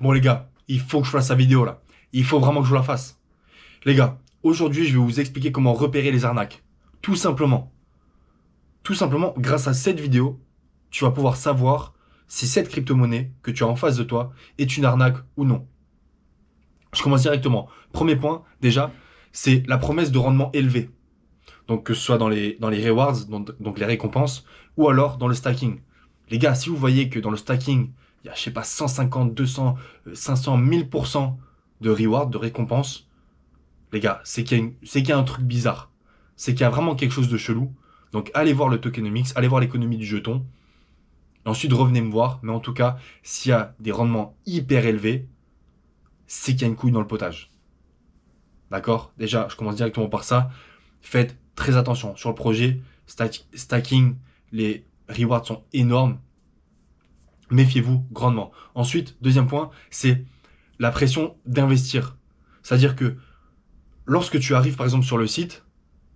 Bon les gars, il faut que je fasse la vidéo là. Il faut vraiment que je la fasse. Les gars, aujourd'hui je vais vous expliquer comment repérer les arnaques. Tout simplement. Tout simplement, grâce à cette vidéo, tu vas pouvoir savoir si cette crypto-monnaie que tu as en face de toi est une arnaque ou non. Je commence directement. Premier point, déjà, c'est la promesse de rendement élevé. Donc que ce soit dans les rewards, donc les récompenses, ou alors dans le stacking. Les gars, si vous voyez que dans le stacking, il y a, je sais pas, 150, 200, 500, 1000% de rewards, de récompenses, les gars, c'est qu'il y a un truc bizarre. C'est qu'il y a vraiment quelque chose de chelou. Donc allez voir le tokenomics, allez voir l'économie du jeton. Et ensuite revenez me voir. Mais en tout cas, s'il y a des rendements hyper élevés, c'est qu'il y a une couille dans le potage. D'accord? Déjà, je commence directement par ça. Faites très attention sur le projet. Stacking, les rewards sont énormes. Méfiez-vous grandement. Ensuite, deuxième point, c'est la pression d'investir. C'est-à-dire que lorsque tu arrives par exemple sur le site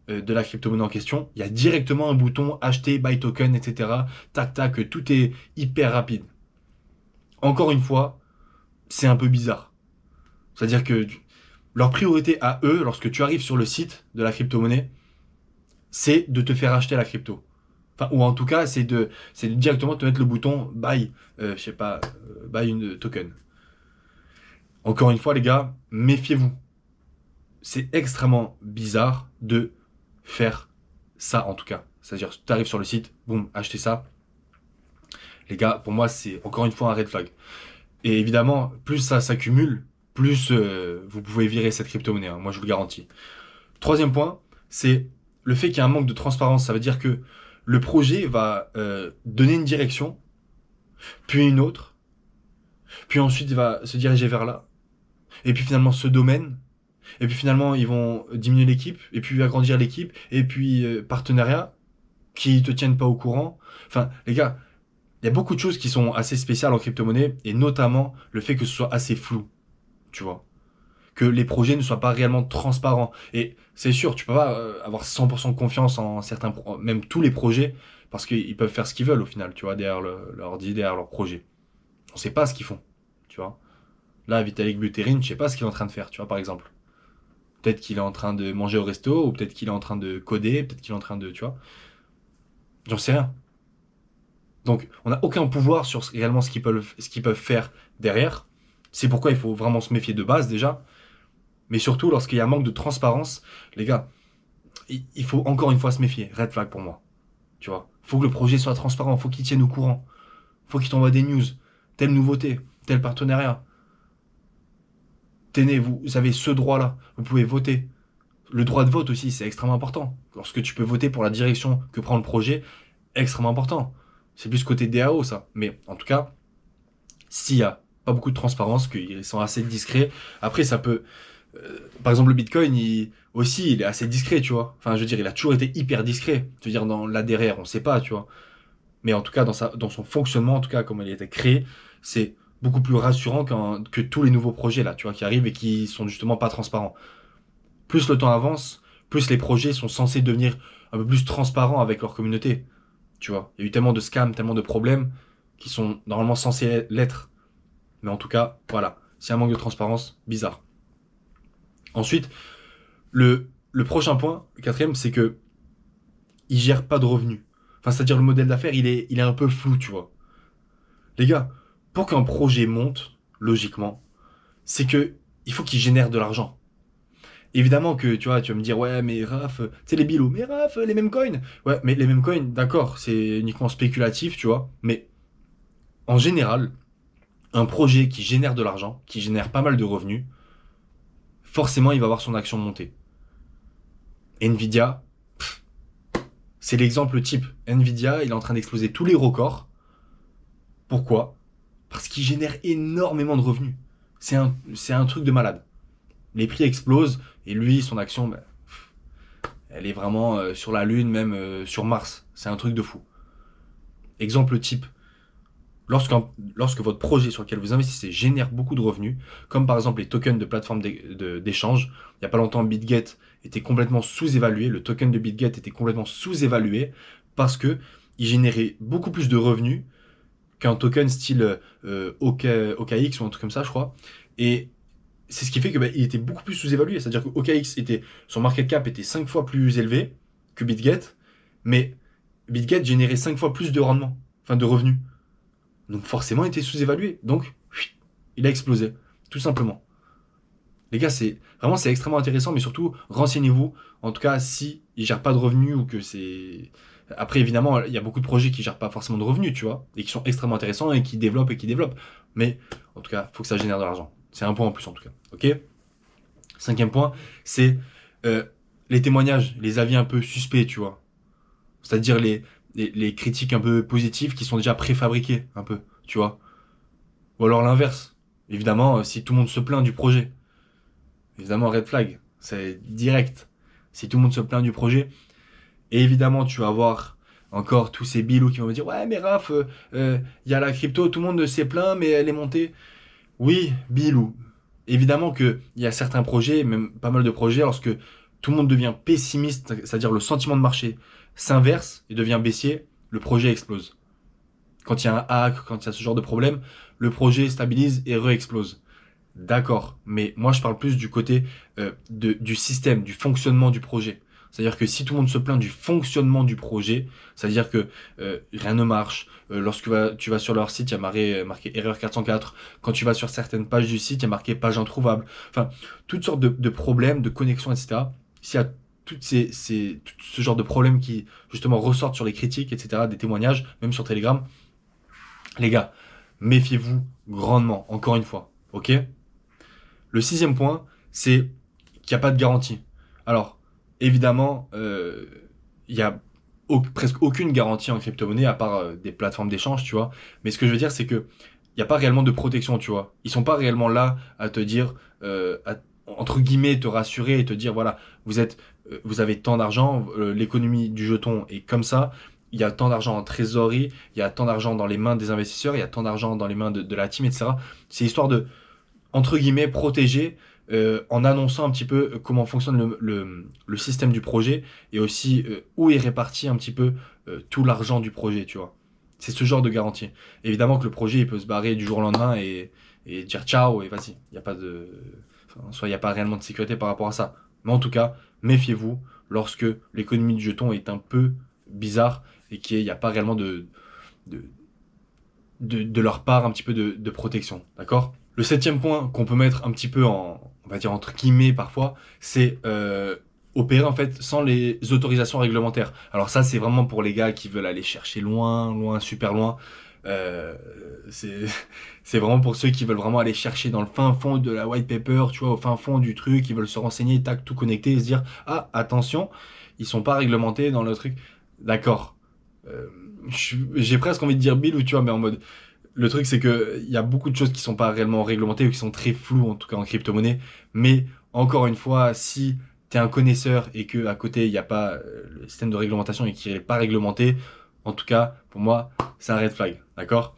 de la crypto-monnaie en question, il y a directement un bouton acheter, buy token, etc. Tac, tac, tout est hyper rapide. Encore une fois, c'est un peu bizarre. C'est-à-dire que leur priorité à eux, lorsque tu arrives sur le site de la crypto-monnaie, c'est de te faire acheter la crypto. Enfin, ou en tout cas, c'est de directement te mettre le bouton buy, je sais pas, buy une token. Encore une fois, les gars, méfiez-vous. C'est extrêmement bizarre de faire ça, en tout cas. C'est-à-dire, tu arrives sur le site, boum, achetez ça. Les gars, pour moi, c'est encore une fois un red flag. Et évidemment, plus ça s'accumule, plus vous pouvez virer cette crypto-monnaie, hein, moi je vous le garantis. Troisième point, c'est le fait qu'il y a un manque de transparence. Ça veut dire que le projet va donner une direction, puis une autre, puis ensuite il va se diriger vers là, et puis finalement ce domaine, et puis finalement ils vont diminuer l'équipe, et puis agrandir l'équipe, et puis partenariat, qui te tiennent pas au courant. Enfin, les gars, il y a beaucoup de choses qui sont assez spéciales en crypto-monnaie, et notamment le fait que ce soit assez flou, tu vois. Que les projets ne soient pas réellement transparents. Et c'est sûr, tu peux pas avoir 100% de confiance en certains, même tous les projets, parce qu'ils peuvent faire ce qu'ils veulent au final, tu vois, derrière leur idée, derrière leur projet. On sait pas ce qu'ils font, tu vois. Là, Vitalik Buterin, je sais pas ce qu'il est en train de faire, tu vois, par exemple. Peut-être qu'il est en train de manger au resto, ou peut-être qu'il est en train de coder, peut-être qu'il est en train de, tu vois. J'en sais rien. Donc, on n'a aucun pouvoir sur réellement ce qu'ils peuvent faire derrière. C'est pourquoi il faut vraiment se méfier de base déjà. Mais surtout, lorsqu'il y a un manque de transparence, les gars, il faut encore une fois se méfier. Red flag pour moi. Tu vois. Faut que le projet soit transparent. Faut qu'il tienne au courant. Faut qu'il t'envoie des news. Telle nouveauté. Tel partenariat. Tenez, vous avez ce droit-là. Vous pouvez voter. Le droit de vote aussi, c'est extrêmement important. Lorsque tu peux voter pour la direction que prend le projet, extrêmement important. C'est plus côté DAO, ça. Mais en tout cas, s'il y a pas beaucoup de transparence, qu'ils sont assez discrets. Après, ça peut. Par exemple, le Bitcoin, aussi, il est assez discret, tu vois. Enfin, je veux dire, il a toujours été hyper discret. Je veux dire, dans l'ADR, on sait pas, tu vois. Mais en tout cas, dans son fonctionnement, en tout cas, comme il a été créé, c'est beaucoup plus rassurant que tous les nouveaux projets, là, tu vois, qui arrivent et qui sont justement pas transparents. Plus le temps avance, plus les projets sont censés devenir un peu plus transparents avec leur communauté, tu vois. Il y a eu tellement de scams, tellement de problèmes qui sont normalement censés l'être. Mais en tout cas, voilà. S'il y a un manque de transparence, bizarre. Ensuite, le prochain point, le quatrième, c'est que il gère pas de revenus. Enfin, c'est-à-dire le modèle d'affaires, il est un peu flou, tu vois. Les gars, pour qu'un projet monte, logiquement, c'est que il faut qu'il génère de l'argent. Évidemment que, tu vois, tu vas me dire, ouais, mais Raph, tu sais, les billots, mais Raph, les mêmes coins. Ouais, mais les mêmes coins, d'accord, c'est uniquement spéculatif, tu vois. Mais en général, un projet qui génère de l'argent, qui génère pas mal de revenus, forcément, il va avoir son action montée. Nvidia, c'est l'exemple type. Nvidia, il est en train d'exploser tous les records. Pourquoi? Parce qu'il génère énormément de revenus. C'est un truc de malade. Les prix explosent et lui, son action, bah, elle est vraiment sur la Lune, même sur Mars. C'est un truc de fou. Exemple type. Lorsque votre projet sur lequel vous investissez génère beaucoup de revenus, comme par exemple les tokens de plateformes d'échange, il n'y a pas longtemps, BitGet était complètement sous-évalué, le token de BitGet était complètement sous-évalué parce que il générait beaucoup plus de revenus qu'un token style OKX ou un truc comme ça, je crois. Et c'est ce qui fait que il était beaucoup plus sous-évalué. C'est-à-dire que OKX son market cap était 5 fois plus élevé que BitGet, mais BitGet générait 5 fois plus de rendement, enfin de revenus. Donc forcément, il était sous-évalué. Donc, il a explosé, tout simplement. Les gars, c'est extrêmement intéressant, mais surtout, renseignez-vous. En tout cas, si ils gèrent pas de revenus ou que c'est... Après, évidemment, il y a beaucoup de projets qui gèrent pas forcément de revenus, tu vois, et qui sont extrêmement intéressants et qui développent et qui développent. Mais, en tout cas, il faut que ça génère de l'argent. C'est un point en plus, en tout cas. Ok. Cinquième point, c'est les témoignages, les avis un peu suspects, tu vois. C'est-à-dire les critiques un peu positives qui sont déjà préfabriquées, un peu, tu vois. Ou alors l'inverse. Évidemment, si tout le monde se plaint du projet, évidemment, red flag. C'est direct. Si tout le monde se plaint du projet, et évidemment, tu vas avoir encore tous ces bilous qui vont me dire ouais, mais Raph, y a la crypto, tout le monde s'est plaint, mais elle est montée. Oui, bilou. Évidemment qu'il y a certains projets, même pas mal de projets, lorsque tout le monde devient pessimiste, c'est-à-dire le sentiment de marché s'inverse et devient baissier, le projet explose. Quand il y a un hack, quand il y a ce genre de problème, le projet stabilise et re-explose. D'accord, mais moi je parle plus du côté du système, du fonctionnement du projet. C'est-à-dire que si tout le monde se plaint du fonctionnement du projet, c'est-à-dire que rien ne marche, lorsque tu vas sur leur site, il y a marqué erreur 404, quand tu vas sur certaines pages du site, il y a marqué page introuvable, enfin, toutes sortes de problèmes, de connexions, etc. S'il y a tout ce genre de problèmes qui justement ressortent sur les critiques, etc., des témoignages, même sur Telegram, les gars, méfiez-vous grandement, encore une fois, ok? Le sixième point, c'est qu'il n'y a pas de garantie. Alors, évidemment, il y a presque aucune garantie en crypto-monnaie à part des plateformes d'échange, tu vois. Mais ce que je veux dire, c'est que il n'y a pas réellement de protection, tu vois. Ils sont pas réellement là à te dire, entre guillemets, te rassurer et te dire, voilà, vous avez tant d'argent, l'économie du jeton est comme ça. Il y a tant d'argent en trésorerie, il y a tant d'argent dans les mains des investisseurs, il y a tant d'argent dans les mains de la team, etc. C'est histoire de entre guillemets, protégé en annonçant un petit peu comment fonctionne le système du projet et aussi où est réparti un petit peu tout l'argent du projet, tu vois. C'est ce genre de garantie. Évidemment que le projet, il peut se barrer du jour au lendemain et dire ciao et vas-y. Il n'y a pas de... Enfin, en soi, il n'y a pas réellement de sécurité par rapport à ça. Mais en tout cas, méfiez-vous lorsque l'économie du jeton est un peu bizarre et qu'il n'y a pas réellement de, de leur part un petit peu de protection. D'accord? Le septième point qu'on peut mettre un petit peu on va dire entre guillemets parfois, c'est opérer en fait sans les autorisations réglementaires. Alors ça, c'est vraiment pour les gars qui veulent aller chercher loin, loin, super loin. Euh, c'est c'est vraiment pour ceux qui veulent vraiment aller chercher dans le fin fond de la white paper, tu vois, au fin fond du truc, ils veulent se renseigner, tac, tout connecter et se dire ah attention, ils sont pas réglementés dans le truc. D'accord. Euh, j'ai presque envie de dire Bill ou tu vois, mais en mode le truc, c'est que il y a beaucoup de choses qui sont pas réellement réglementées ou qui sont très floues, en tout cas en crypto-monnaie. Mais encore une fois, si tu es un connaisseur et que à côté il n'y a pas le système de réglementation et qu'il n'est pas réglementé, en tout cas, pour moi, c'est un red flag. D'accord?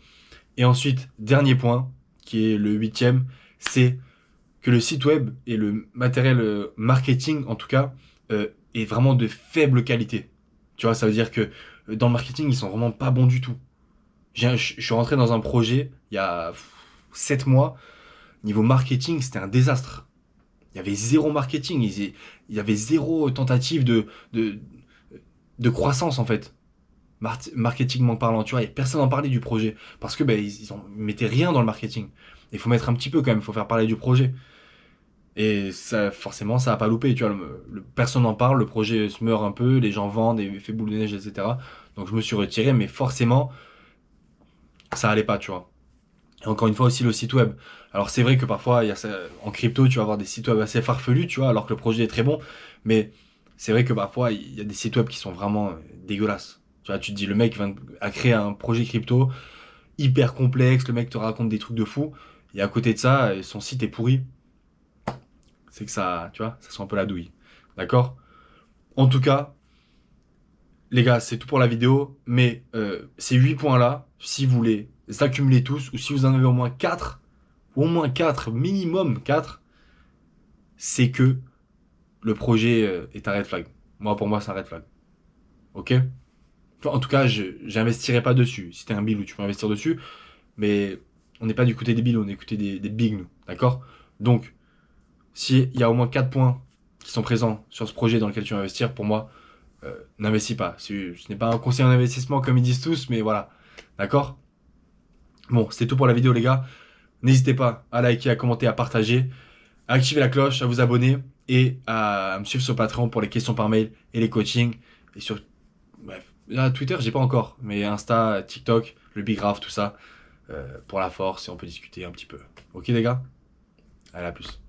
Et ensuite, dernier point, qui est le huitième, c'est que le site web et le matériel marketing, en tout cas, est vraiment de faible qualité. Tu vois, ça veut dire que dans le marketing, ils sont vraiment pas bons du tout. Je suis rentré dans un projet il y a 7 mois. Niveau marketing, c'était un désastre. Il y avait zéro marketing. Il y avait zéro tentative de croissance, en fait. Marketingment parlant, tu vois. Et personne n'en parlait du projet. Parce que ils mettaient rien dans le marketing. Il faut mettre un petit peu quand même. Il faut faire parler du projet. Et ça, forcément, ça a pas loupé. Tu vois, personne n'en parle. Le projet se meurt un peu. Les gens vendent et fait boule de neige, etc. Donc je me suis retiré. Mais forcément, ça allait pas, tu vois. Et encore une fois aussi le site web. Alors c'est vrai que parfois en crypto tu vas avoir des sites web assez farfelus, tu vois, alors que le projet est très bon. Mais c'est vrai que parfois il y a des sites web qui sont vraiment dégueulasses. Tu vois, tu te dis le mec a créé un projet crypto hyper complexe, le mec te raconte des trucs de fou. Et à côté de ça, son site est pourri. C'est que ça, tu vois, ça sent un peu la douille. D'accord? En tout cas, les gars, c'est tout pour la vidéo. Mais ces 8 points-là, si vous les accumulez tous, ou si vous en avez au moins 4 minimum 4 c'est que le projet est un red flag. Moi, pour moi, c'est un red flag. Ok? En tout cas, j'investirai pas dessus. Si t'es un bilou, tu peux investir dessus. Mais on n'est pas du côté des bilous, on est du côté des bigs, nous. D'accord? Donc, s'il y a au moins 4 points qui sont présents sur ce projet dans lequel tu vas investir, pour moi, n'investis pas. Ce n'est pas un conseil en investissement comme ils disent tous, mais voilà. D'accord? Bon, c'est tout pour la vidéo, les gars. N'hésitez pas à liker, à commenter, à partager, à activer la cloche, à vous abonner et à me suivre sur Patreon pour les questions par mail et les coachings. Et sur, bref, là, Twitter, j'ai pas encore, mais Insta, TikTok, le Big Graph, tout ça, pour la force et on peut discuter un petit peu. Ok, les gars? Allez, à plus.